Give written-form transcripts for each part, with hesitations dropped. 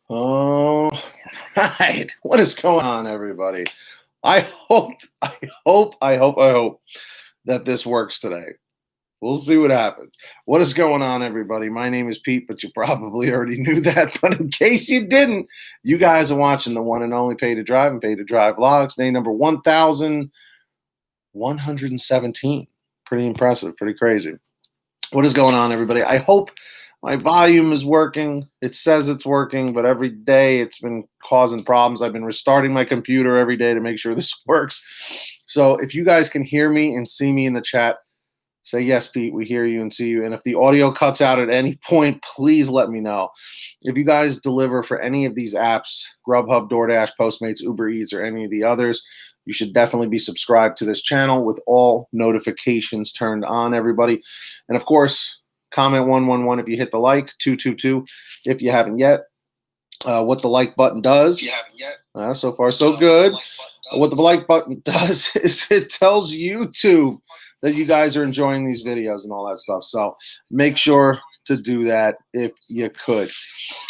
All right. What is going on, everybody? I hope that this works today. We'll see what happens. What is going on, everybody? My name is Pete, but you probably already knew that. But in case you didn't, you guys are watching the one and only Pay to Drive and Pay to Drive Vlogs, day number 1,117. Pretty impressive, pretty crazy. What is going on, everybody? I hope my volume is working. It says it's working, but every day it's been causing problems. I've been restarting my computer every day to make sure this works. So if you guys can hear me and see me in the chat, say yes, Pete, we hear you and see you. And if the audio cuts out at any point, please let me know. If you guys deliver for any of these apps, GrubHub, DoorDash, Postmates, Uber Eats, or any of the others, you should definitely be subscribed to this channel with all notifications turned on, everybody. And of course, comment 111 if you hit the like, 222 if you haven't yet. What the like button does, so far so good. What the like button does is it tells YouTube that you guys are enjoying these videos and all that stuff. So make sure to do that if you could.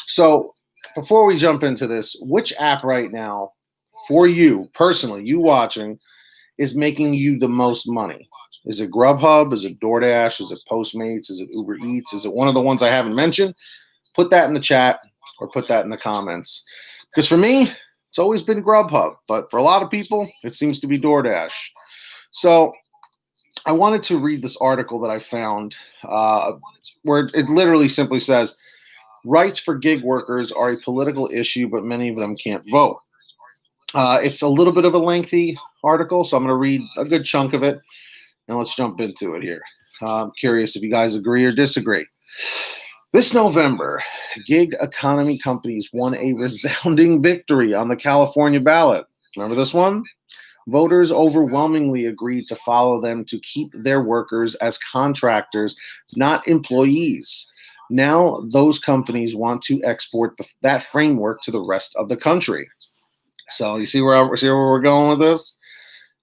So before we jump into this, which app right now for you personally, you watching, is making you the most money? Is it GrubHub? Is it DoorDash? Is it Postmates? Is it Uber Eats? Is it one of the ones I haven't mentioned? Put that in the chat or put that in the comments. Because for me, it's always been GrubHub, but for a lot of people, it seems to be DoorDash. So I wanted to read this article that I found where it literally simply says, rights for gig workers are a political issue, but many of them can't vote. It's a little bit of a lengthy article, so I'm going to read a good chunk of it, and let's jump into it here. I'm curious if you guys agree or disagree. This November, gig economy companies won a resounding victory on the California ballot. Remember this one? Voters overwhelmingly agreed to follow them to keep their workers as contractors, not employees. Now, those companies want to export that framework to the rest of the country. So you see where we're going with this?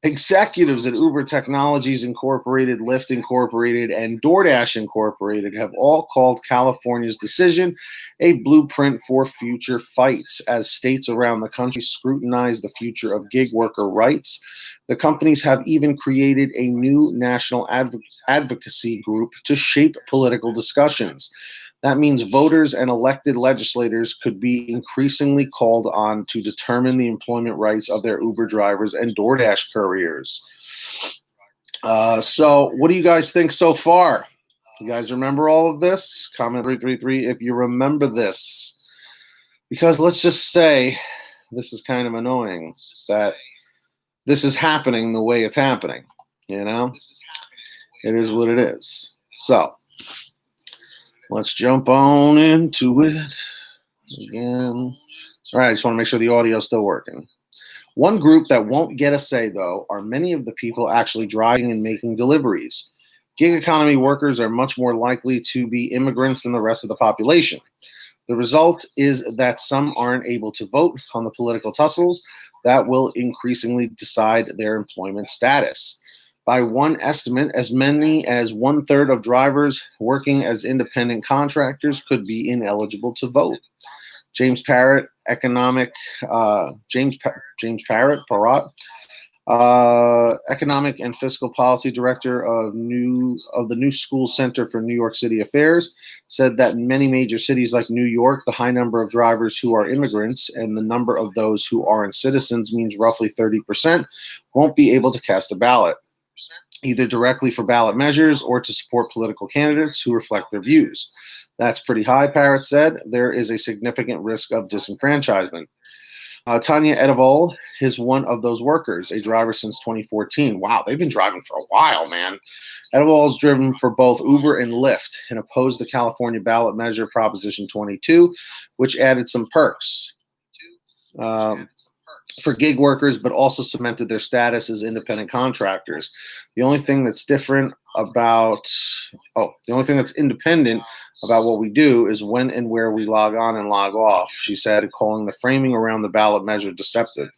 Executives at Uber Technologies Incorporated, Lyft Incorporated, and DoorDash Incorporated have all called California's decision a blueprint for future fights as states around the country scrutinize the future of gig worker rights. The companies have even created a new national advocacy group to shape political discussions. That means voters and elected legislators could be increasingly called on to determine the employment rights of their Uber drivers and DoorDash couriers. So what do you guys think so far? You guys remember all of this? Comment 333 if you remember this. Because let's just say this is kind of annoying that this is happening the way it's happening. You know? It is what it is. So let's jump on into it again. All right, I just want to make sure the audio is still working. One group that won't get a say, though, are many of the people actually driving and making deliveries. Gig economy workers are much more likely to be immigrants than the rest of the population. The result is that some aren't able to vote on the political tussles that will increasingly decide their employment status. By one estimate, as many as 1/3 of drivers working as independent contractors could be ineligible to vote. James Parrott, economic and fiscal policy director of the New School Center for New York City Affairs, said that in many major cities like New York, the high number of drivers who are immigrants and the number of those who aren't citizens means roughly 30% won't be able to cast a ballot, either directly for ballot measures or to support political candidates who reflect their views. That's pretty high, Parrott said. There is a significant risk of disenfranchisement. Tanya Edeval is one of those workers, a driver since 2014. Wow, they've been driving for a while, man. Edeval has driven for both Uber and Lyft and opposed the California ballot measure Proposition 22, which added some perks for gig workers, but also cemented their status as independent contractors. The only thing that's independent about what we do is when and where we log on and log off, she said, calling the framing around the ballot measure deceptive.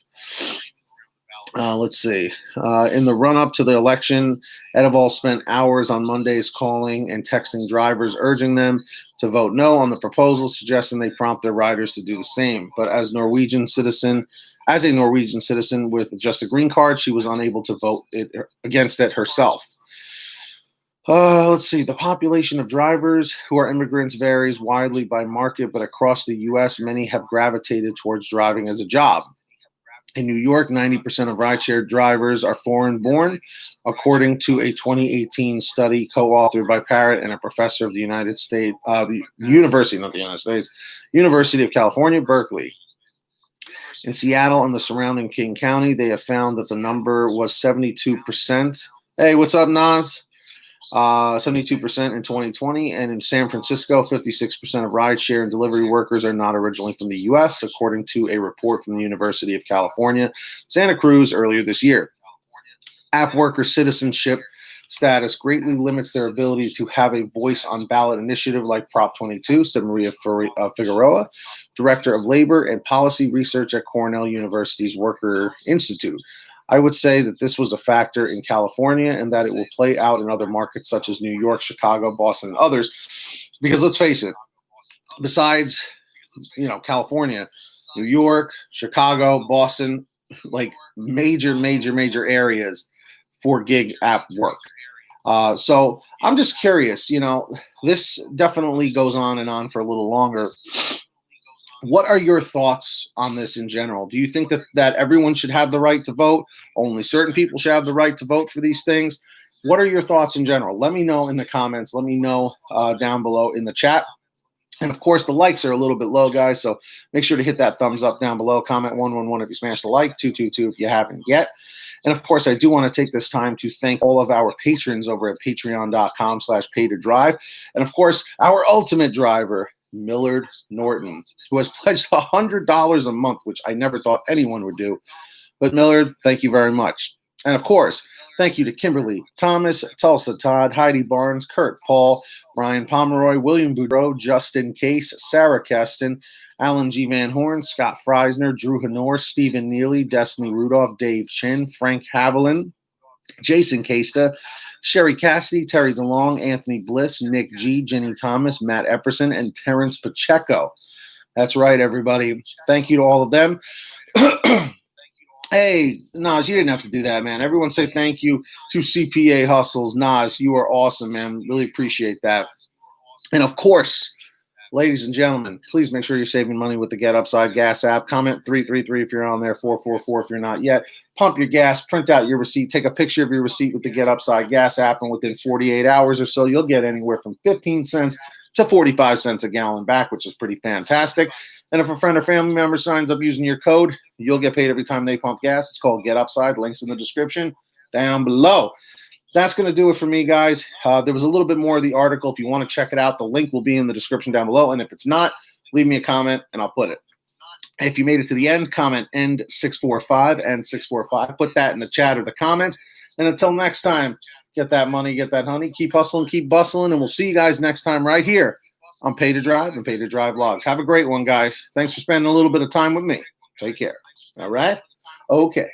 Let's see. In the run up to the election, Edeval spent hours on Mondays calling and texting drivers, urging them to vote no on the proposal, suggesting they prompt their riders to do the same. But as a Norwegian citizen with just a green card, she was unable to vote against it herself. Let's see. The population of drivers who are immigrants varies widely by market, but across the U.S., many have gravitated towards driving as a job. In New York, 90% of rideshare drivers are foreign-born, according to a 2018 study co-authored by Parrott and a professor of the University of California, Berkeley. In Seattle and the surrounding King County, they have found that the number was 72%. Hey, what's up, Nas? 72% in 2020, and in San Francisco, 56% of rideshare and delivery workers are not originally from the U.S., according to a report from the University of California, Santa Cruz earlier this year. App worker citizenship status greatly limits their ability to have a voice on ballot initiative like Prop 22, said Maria Figueroa, Director of Labor and Policy Research at Cornell University's Worker Institute. I would say that this was a factor in California and that it will play out in other markets such as New York, Chicago, Boston, and others. Because let's face it, besides, California, New York, Chicago, Boston, like major areas for gig app work. So I'm just curious, this definitely goes on and on for a little longer. What are your thoughts on this in general? Do you think that everyone should have the right to vote? Only certain people should have the right to vote for these things? What are your thoughts in general? Let me know in the comments. Let me know down below in the chat. And of course, the likes are a little bit low, guys. So make sure to hit that thumbs up down below. Comment 111 if you smashed the like, 222 if you haven't yet. And of course, I do want to take this time to thank all of our patrons over at patreon.com/pay-to-drive. And of course, our ultimate driver, Millard Norton, who has pledged $100 a month, which I never thought anyone would do. But Millard, thank you very much. And of course, thank you to Kimberly Thomas, Tulsa Todd, Heidi Barnes, Kurt Paul, Brian Pomeroy, William Boudreau, Justin Case, Sarah Keston, Alan G. Van Horn, Scott Freisner, Drew Honor, Stephen Neely, Destiny Rudolph, Dave Chin, Frank Haviland, Jason Casta, Sherry Cassidy, Terry DeLong, Anthony Bliss, Nick G, Jenny Thomas, Matt Epperson, and Terrence Pacheco. That's right, everybody. Thank you to all of them. Hey, Nas, you didn't have to do that, man. Everyone say thank you to CPA Hustles. Nas, you are awesome, man. Really appreciate that. And of course, ladies and gentlemen, please make sure you're saving money with the Get Upside Gas app. Comment 333 if you're on there, 444 if you're not yet. Pump your gas, print out your receipt, take a picture of your receipt with the Get Upside Gas app, and within 48 hours or so, you'll get anywhere from 15 cents to 45 cents a gallon back, which is pretty fantastic. And if a friend or family member signs up using your code, you'll get paid every time they pump gas. It's called Get Upside. Links in the description down below. That's going to do it for me, guys. There was a little bit more of the article. If you want to check it out, the link will be in the description down below. And if it's not, leave me a comment and I'll put it. If you made it to the end, comment end 645 and 645. Put that in the chat or the comments. And until next time, get that money, get that honey. Keep hustling, keep bustling. And we'll see you guys next time right here on Pay to Drive and Pay to Drive Vlogs. Have a great one, guys. Thanks for spending a little bit of time with me. Take care. All right? Okay.